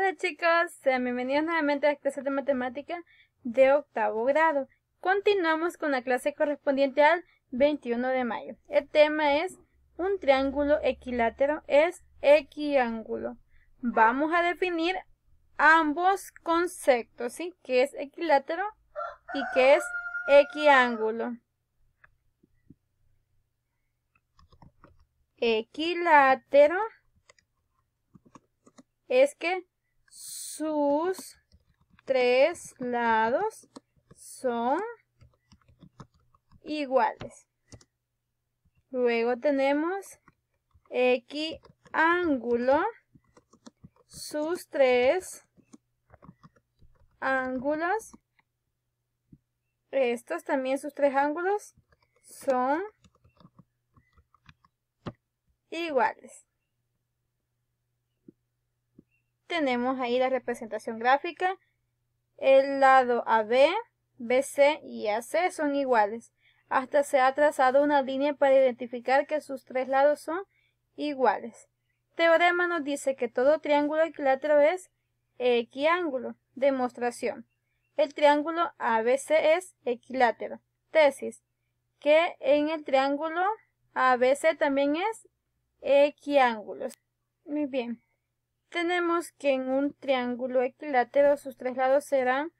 Hola chicos, sean bienvenidos nuevamente a la clase de matemática de octavo grado. Continuamos con la clase correspondiente al 21 de mayo. El tema es un triángulo equilátero es equiángulo. Vamos a definir ambos conceptos, ¿sí? ¿Qué es equilátero y qué es equiángulo? Equilátero es que sus tres lados son iguales. Luego tenemos equiángulo. Sus tres ángulos, estos también sus tres ángulos son iguales. Tenemos ahí la representación gráfica. El lado AB, BC y AC son iguales. Hasta se ha trazado una línea para identificar que sus tres lados son iguales. Teorema nos dice que todo triángulo equilátero es equiángulo. Demostración. El triángulo ABC es equilátero. Tesis. Que en el triángulo ABC también es equiángulo. Muy bien. Tenemos que en un triángulo equilátero sus tres lados serán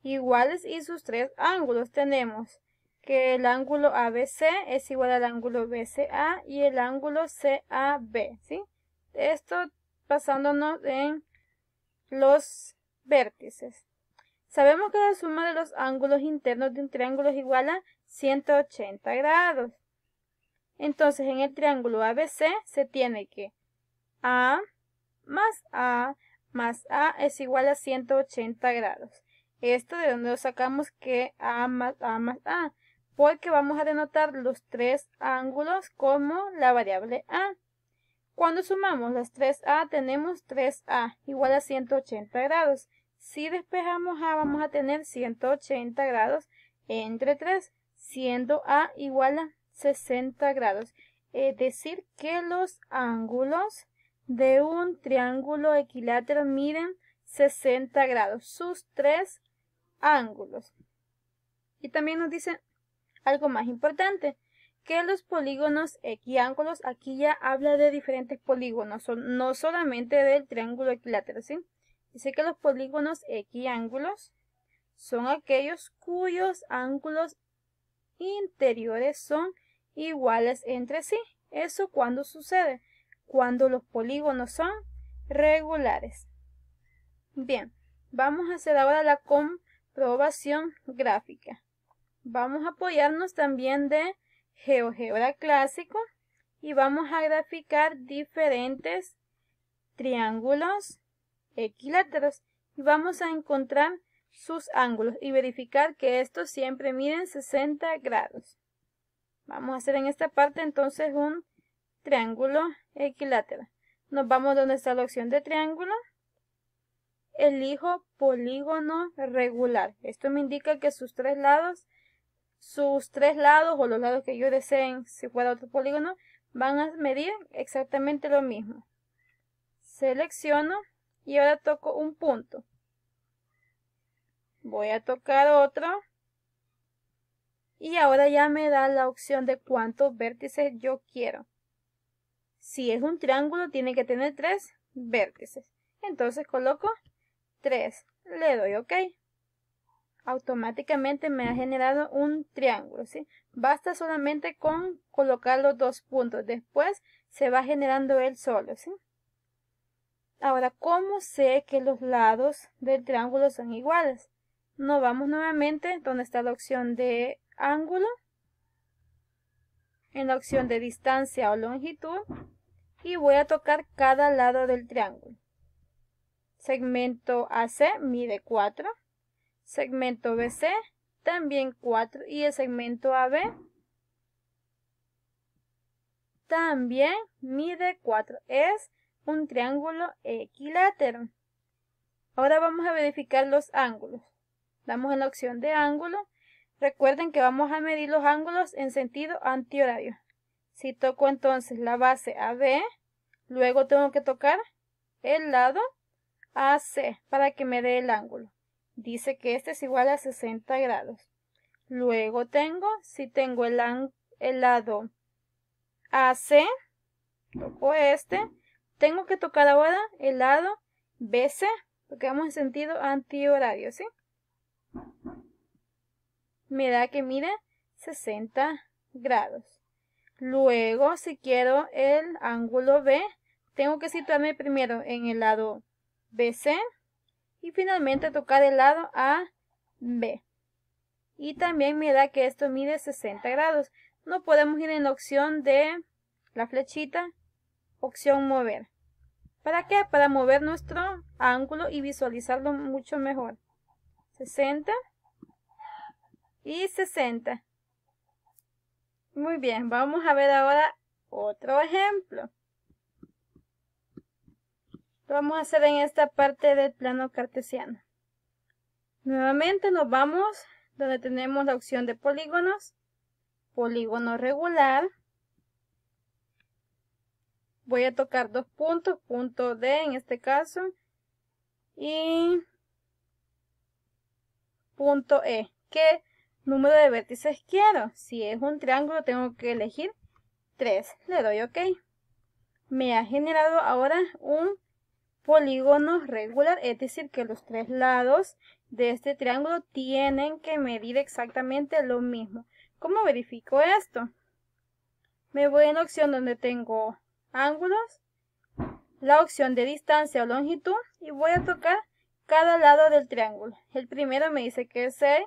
iguales y sus tres ángulos. Tenemos que el ángulo ABC es igual al ángulo BCA y el ángulo CAB, ¿sí? Esto basándonos en los vértices. Sabemos que la suma de los ángulos internos de un triángulo es igual a 180 grados. Entonces, en el triángulo ABC se tiene que A más A es igual a 180 grados. Esto de donde sacamos que A más A, porque vamos a denotar los tres ángulos como la variable A. Cuando sumamos las 3A tenemos 3A igual a 180 grados. Si despejamos A vamos a tener 180 grados entre 3, siendo A igual a 60 grados. Es decir, que los ángulos de un triángulo equilátero miden 60 grados, sus tres ángulos. Y también nos dice algo más importante, que los polígonos equiángulos, aquí ya habla de diferentes polígonos, no solamente del triángulo equilátero, ¿sí? Dice que los polígonos equiángulos son aquellos cuyos ángulos interiores son iguales entre sí. ¿Eso cuándo sucede? Cuando los polígonos son regulares. Bien, vamos a hacer ahora la comprobación gráfica. Vamos a apoyarnos también de GeoGebra clásico y vamos a graficar diferentes triángulos equiláteros y vamos a encontrar sus ángulos y verificar que estos siempre miden 60 grados. Vamos a hacer en esta parte entonces un triángulo equilátero. Nos vamos donde está la opción de triángulo. Elijo polígono regular. Esto me indica que sus tres lados o los lados que yo deseen, si fuera otro polígono, van a medir exactamente lo mismo. Selecciono y ahora toco un punto. Voy a tocar otro. Y ahora ya me da la opción de cuántos vértices yo quiero. Si es un triángulo, tiene que tener 3 vértices. Entonces coloco 3. Le doy OK. Automáticamente me ha generado un triángulo, ¿sí? Basta solamente con colocar los dos puntos. Después se va generando él solo, ¿sí? Ahora, ¿cómo sé que los lados del triángulo son iguales? Nos vamos nuevamente donde está la opción de ángulo, en la opción de distancia o longitud, y voy a tocar cada lado del triángulo. Segmento AC mide 4, segmento BC también 4 y el segmento AB también mide 4. Es un triángulo equilátero. Ahora vamos a verificar los ángulos. Damos en la opción de ángulo. Recuerden que vamos a medir los ángulos en sentido antihorario. Si toco entonces la base AB, luego tengo que tocar el lado AC para que me dé el ángulo. Dice que este es igual a 60 grados. Luego si tengo el lado AC, toco este. Tengo que tocar ahora el lado BC, porque vamos en sentido antihorario, ¿sí? Me da que mide 60 grados. Luego, si quiero el ángulo B, tengo que situarme primero en el lado BC y finalmente tocar el lado AB. Y también me da que esto mide 60 grados. No podemos ir en la opción de la flechita, opción mover. ¿Para qué? Para mover nuestro ángulo y visualizarlo mucho mejor. 60 y 60. Muy bien, vamos a ver ahora otro ejemplo. Lo vamos a hacer en esta parte del plano cartesiano. Nuevamente nos vamos donde tenemos la opción de polígonos, polígono regular. Voy a tocar dos puntos, punto D en este caso, y punto E. ¿Qué número de vértices quiero? Si es un triángulo tengo que elegir 3. Le doy OK. Me ha generado ahora un polígono regular, es decir que los 3 lados de este triángulo tienen que medir exactamente lo mismo. ¿Cómo verifico esto? Me voy en la opción donde tengo ángulos, la opción de distancia o longitud y voy a tocar cada lado del triángulo. El primero me dice que es 6,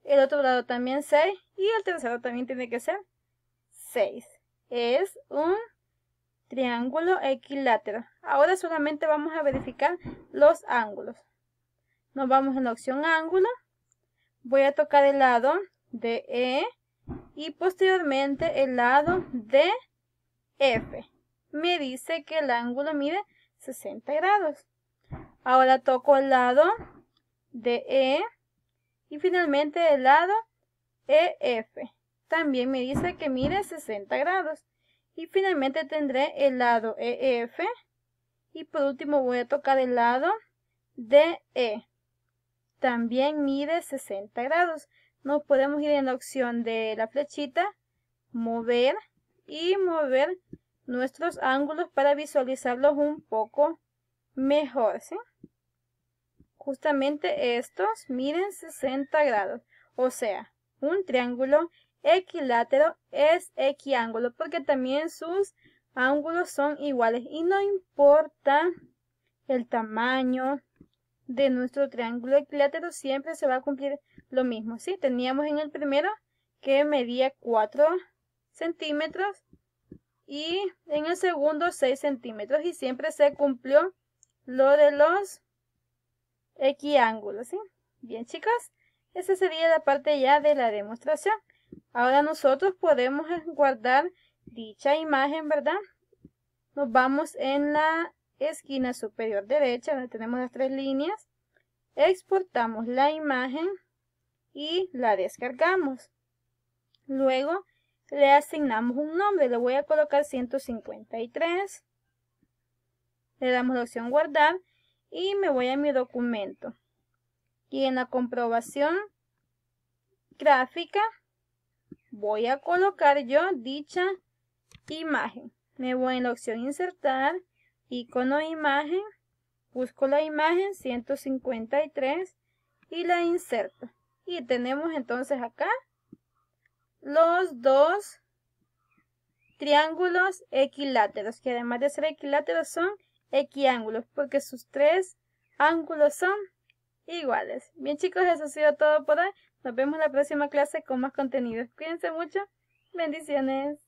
el otro lado también 6 y el tercero también tiene que ser 6. Es un triángulo equilátero. Ahora solamente vamos a verificar los ángulos. Nos vamos en la opción ángulo. Voy a tocar el lado de E y posteriormente el lado de F. Me dice que el ángulo mide 60 grados. Ahora toco el lado de E y finalmente el lado EF. También me dice que mide 60 grados. Y finalmente tendré el lado EF. Y por último voy a tocar el lado DE. También mide 60 grados. Nos podemos ir en la opción de la flechita, mover y mover nuestros ángulos para visualizarlos un poco mejor, ¿sí? Justamente estos miden 60 grados. O sea, un triángulo equilátero es equiángulo porque también sus ángulos son iguales y no importa el tamaño de nuestro triángulo equilátero, siempre se va a cumplir lo mismo. ¿Sí? Teníamos en el primero que medía 4 centímetros y en el segundo 6 centímetros y siempre se cumplió lo de los equiángulos. ¿Sí? Bien, chicas, esa sería la parte ya de la demostración. Ahora nosotros podemos guardar dicha imagen, ¿verdad? Nos vamos en la esquina superior derecha, donde tenemos las 3 líneas. Exportamos la imagen y la descargamos. Luego le asignamos un nombre. Le voy a colocar 153. Le damos la opción guardar y me voy a mi documento. Y en la comprobación gráfica voy a colocar yo dicha imagen. Me voy en la opción insertar, icono imagen, busco la imagen 153 y la inserto. Y tenemos entonces acá los dos triángulos equiláteros, que además de ser equiláteros son equiángulos, porque sus 3 ángulos son iguales. Bien, chicos, eso ha sido todo por hoy. Nos vemos en la próxima clase con más contenidos. Cuídense mucho. Bendiciones.